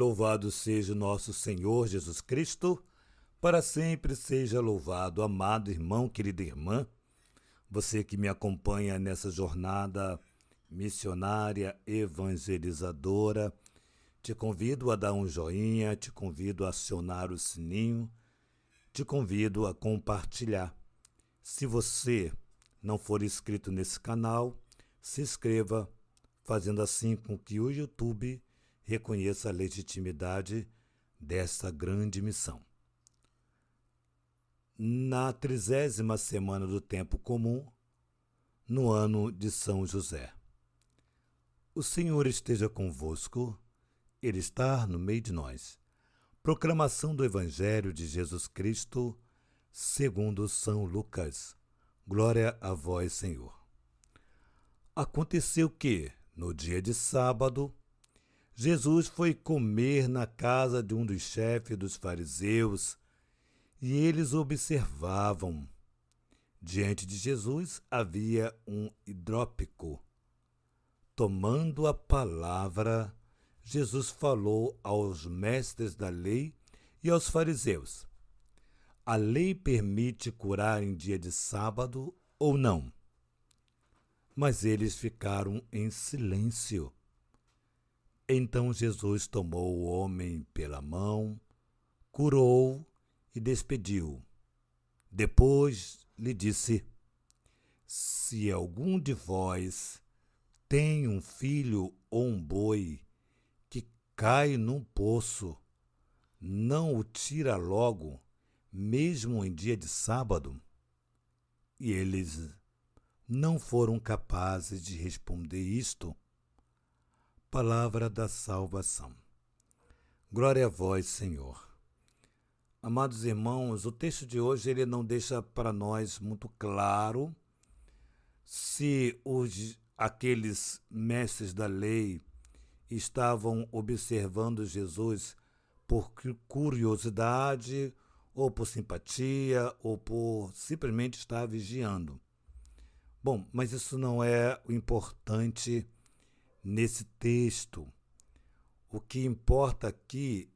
Louvado seja o nosso Senhor Jesus Cristo, para sempre seja louvado. Amado irmão, querida irmã, você que me acompanha nessa jornada missionária, evangelizadora, te convido a dar um joinha, te convido a acionar o sininho, te convido a compartilhar. Se você não for inscrito nesse canal, se inscreva, fazendo assim com que o YouTube reconheça a legitimidade desta grande missão. Na 30ª semana do Tempo Comum, no ano de São José. O Senhor esteja convosco, Ele está no meio de nós. Proclamação do Evangelho de Jesus Cristo, segundo São Lucas. Glória a vós, Senhor. Aconteceu que, no dia de sábado, Jesus foi comer na casa de um dos chefes dos fariseus e eles observavam. Diante de Jesus havia um hidrópico. Tomando a palavra, Jesus falou aos mestres da lei e aos fariseus: a lei permite curar em dia de sábado ou não? Mas eles ficaram em silêncio. Então Jesus tomou o homem pela mão, curou e despediu. Depois lhe disse: se algum de vós tem um filho ou um boi que cai num poço, não o tira logo, mesmo em dia de sábado? E eles não foram capazes de responder isto. Palavra da salvação. Glória a vós, Senhor. Amados irmãos, o texto de hoje ele não deixa para nós muito claro se aqueles mestres da lei estavam observando Jesus por curiosidade, ou por simpatia, ou por simplesmente estar vigiando. Bom, mas isso não é o importante nesse texto. O que importa aqui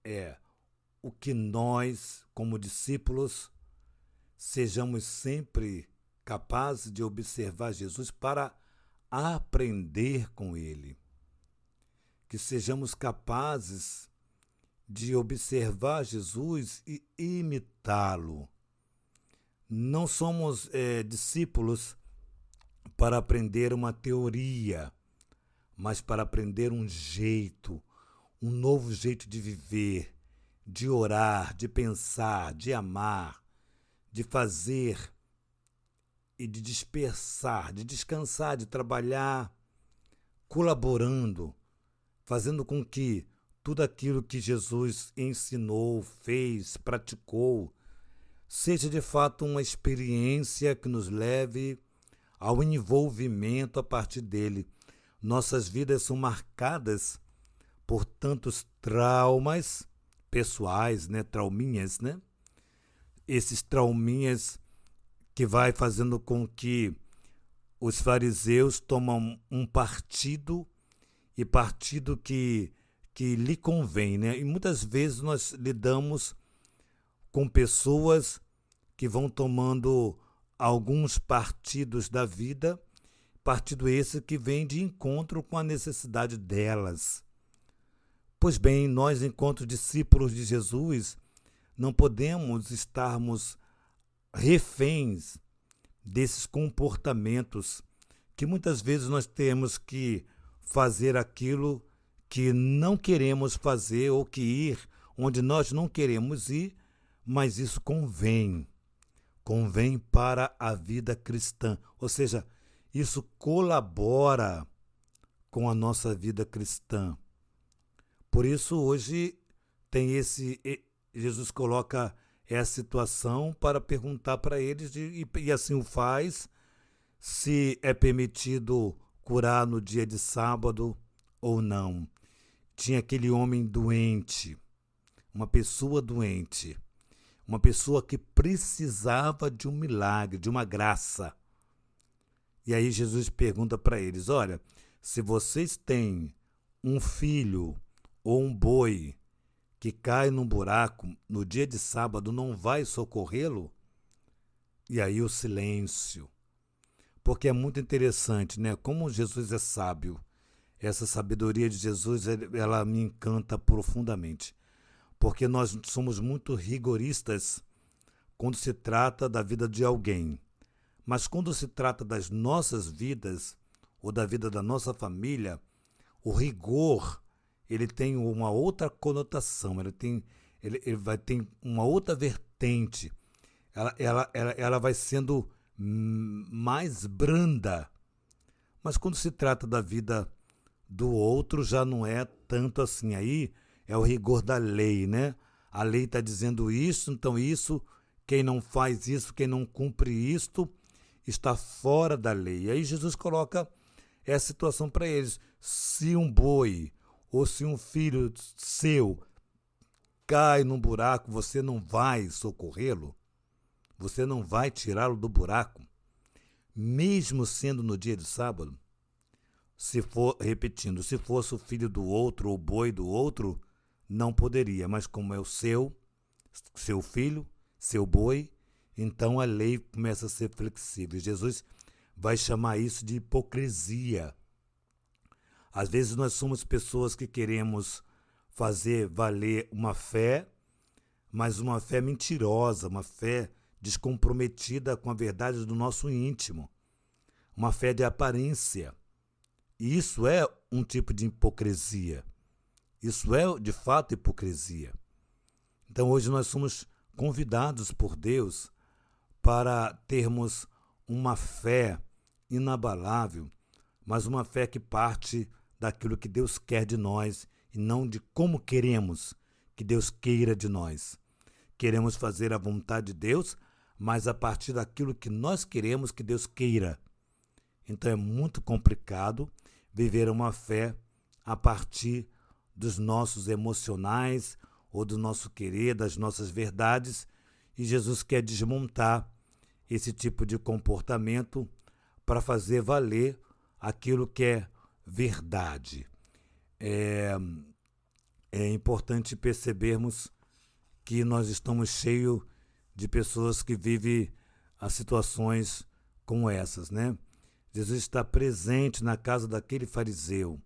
é o que nós, como discípulos, sejamos sempre capazes de observar Jesus para aprender com Ele. Que sejamos capazes de observar Jesus e imitá-lo. Não somos discípulos para aprender uma teoria, mas para aprender um jeito, um novo jeito de viver, de orar, de pensar, de amar, de fazer e de dispersar, de descansar, de trabalhar, colaborando, fazendo com que tudo aquilo que Jesus ensinou, fez, praticou, seja de fato uma experiência que nos leve ao envolvimento a partir dele. Nossas vidas são marcadas por tantos traumas pessoais, trauminhas, Esses trauminhas que vai fazendo com que os fariseus tomam um partido, e partido que lhe convém, E muitas vezes nós lidamos com pessoas que vão tomando alguns partidos da vida, partido esse que vem de encontro com a necessidade delas. Pois bem, nós, enquanto discípulos de Jesus, não podemos estarmos reféns desses comportamentos que muitas vezes nós temos que fazer aquilo que não queremos fazer ou que ir onde nós não queremos ir, mas isso convém para a vida cristã, ou seja, isso colabora com a nossa vida cristã. Por isso hoje Jesus coloca essa situação para perguntar para eles, e assim o faz, se é permitido curar no dia de sábado ou não. Tinha aquele homem doente, uma pessoa doente, uma pessoa que precisava de um milagre, de uma graça. E aí Jesus pergunta para eles: olha, se vocês têm um filho ou um boi que cai num buraco no dia de sábado não vai socorrê-lo? E aí o silêncio. Porque é muito interessante, né? Como Jesus é sábio. Essa sabedoria de Jesus, ela me encanta profundamente. Porque nós somos muito rigoristas quando se trata da vida de alguém. Mas quando se trata das nossas vidas, ou da vida da nossa família, o rigor, ele tem uma outra conotação, ele vai ter uma outra vertente. Ela vai sendo mais branda. Mas quando se trata da vida do outro, já não é tanto assim. Aí é o rigor da lei, né? A lei está dizendo isso, então isso, quem não faz isso, quem não cumpre isto, está fora da lei. Aí Jesus coloca essa situação para eles. Se um boi ou se um filho seu cai num buraco, você não vai socorrê-lo? Você não vai tirá-lo do buraco? Mesmo sendo no dia de sábado? Se for, repetindo, se fosse o filho do outro ou o boi do outro, não poderia. Mas como é o seu filho, seu boi, então a lei começa a ser flexível. Jesus vai chamar isso de hipocrisia. Às vezes nós somos pessoas que queremos fazer valer uma fé, mas uma fé mentirosa, uma fé descomprometida com a verdade do nosso íntimo, uma fé de aparência. E isso é um tipo de hipocrisia. Isso é, de fato, hipocrisia. Então, hoje nós somos convidados por Deus para termos uma fé inabalável, mas uma fé que parte daquilo que Deus quer de nós e não de como queremos que Deus queira de nós. Queremos fazer a vontade de Deus, mas a partir daquilo que nós queremos que Deus queira. Então é muito complicado viver uma fé a partir dos nossos emocionais ou do nosso querer, das nossas verdades, e Jesus quer desmontar esse tipo de comportamento para fazer valer aquilo que é verdade. É importante percebermos que nós estamos cheios de pessoas que vivem as situações como essas, né? Jesus está presente na casa daquele fariseu,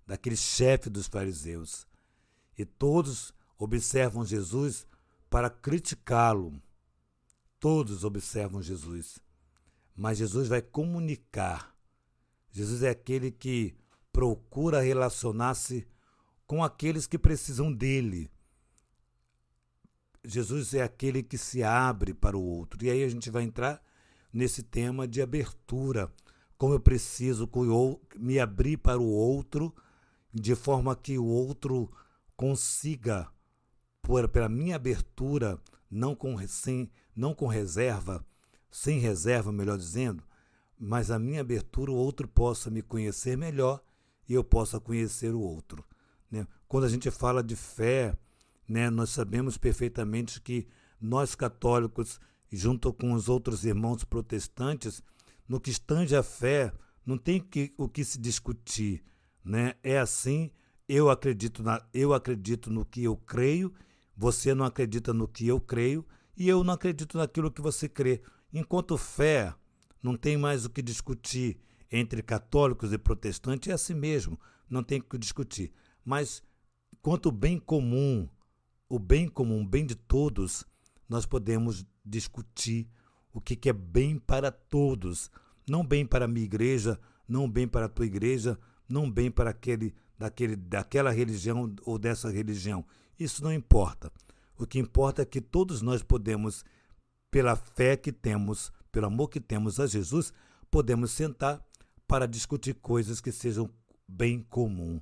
daquele chefe dos fariseus, e todos observam Jesus para criticá-lo. Todos observam Jesus, mas Jesus vai comunicar. Jesus é aquele que procura relacionar-se com aqueles que precisam dele. Jesus é aquele que se abre para o outro. E aí a gente vai entrar nesse tema de abertura. Como eu preciso me abrir para o outro, de forma que o outro consiga, pela minha abertura, não com reserva, sem reserva, melhor dizendo, mas a minha abertura, o outro possa me conhecer melhor e eu possa conhecer o outro, né? Quando a gente fala de fé, né, nós sabemos perfeitamente que nós católicos, junto com os outros irmãos protestantes, no que tange a fé, não tem o que se discutir, né? É assim, eu acredito no que eu creio, você não acredita no que eu creio e eu não acredito naquilo que você crê. Enquanto fé, não tem mais o que discutir entre católicos e protestantes, é assim mesmo, não tem o que discutir. Mas quanto o bem comum, o bem de todos, nós podemos discutir o que é bem para todos, não bem para a minha igreja, não bem para a tua igreja, não bem para daquela religião ou dessa religião. Isso não importa. O que importa é que todos nós podemos, pela fé que temos, pelo amor que temos a Jesus, podemos sentar para discutir coisas que sejam bem comum.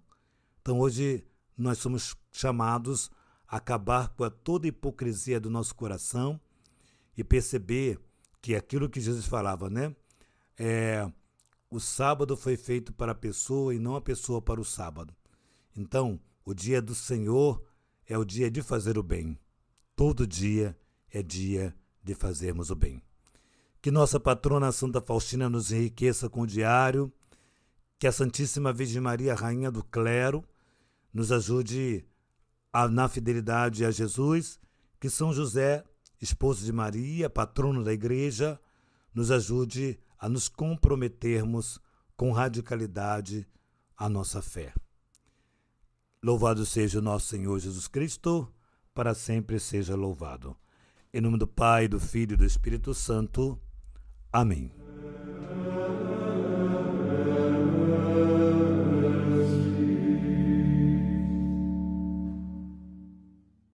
Então hoje nós somos chamados a acabar com toda a hipocrisia do nosso coração e perceber que aquilo que Jesus falava, né? O sábado foi feito para a pessoa e não a pessoa para o sábado. Então, o dia do Senhor é o dia de fazer o bem. Todo dia é dia de fazermos o bem. Que nossa patrona Santa Faustina nos enriqueça com o diário, que a Santíssima Virgem Maria, Rainha do Clero, nos ajude na fidelidade a Jesus, que São José, esposo de Maria, patrono da Igreja, nos ajude a nos comprometermos com radicalidade a nossa fé. Louvado seja o nosso Senhor Jesus Cristo, para sempre seja louvado. Em nome do Pai, do Filho e do Espírito Santo. Amém.